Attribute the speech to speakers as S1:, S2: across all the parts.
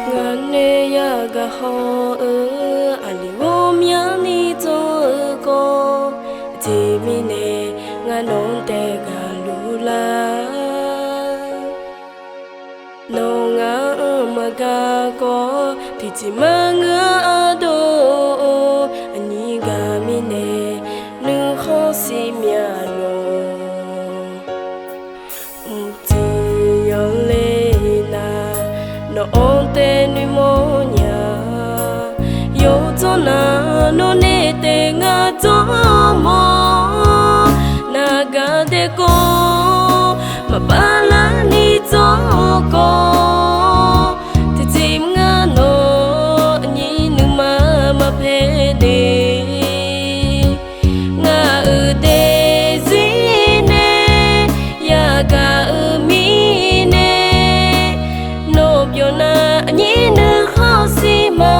S1: ngane ya ga ho ali wo mya ni zo ko ji mi ne nganon te ga lu la no nga ma ga ko ti ji ma nga do ani ga mi ne nu kho si mya no ti yo le na no on te ni mo nya yo zo na no ne te nga zo mo na ga de ko ma ba la ni zo ko ti ji nga no ni nu ma ma phe de nga de zi ne ya ga mi ne no byo na ni nu kho si ma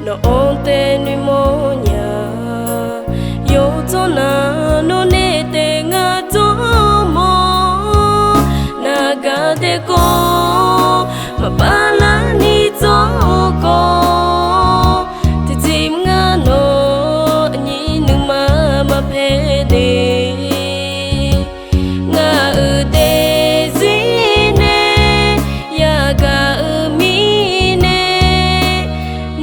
S1: no on te ni mo nya yo zo na no ne te nga zo mo na ga de ko ma ba la ni zo ko ti ji nga no ni nu ma ma phe de nga de zi ne ya ga mi ne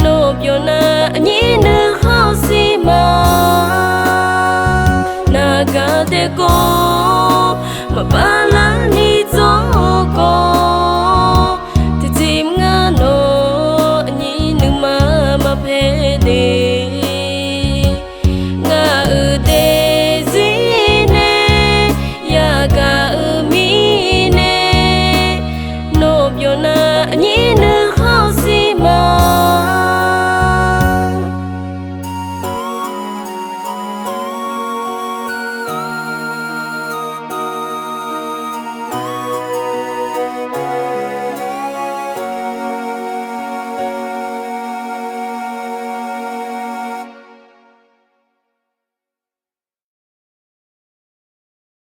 S1: no byo na ni nu kho si ma na ga de ko ma ba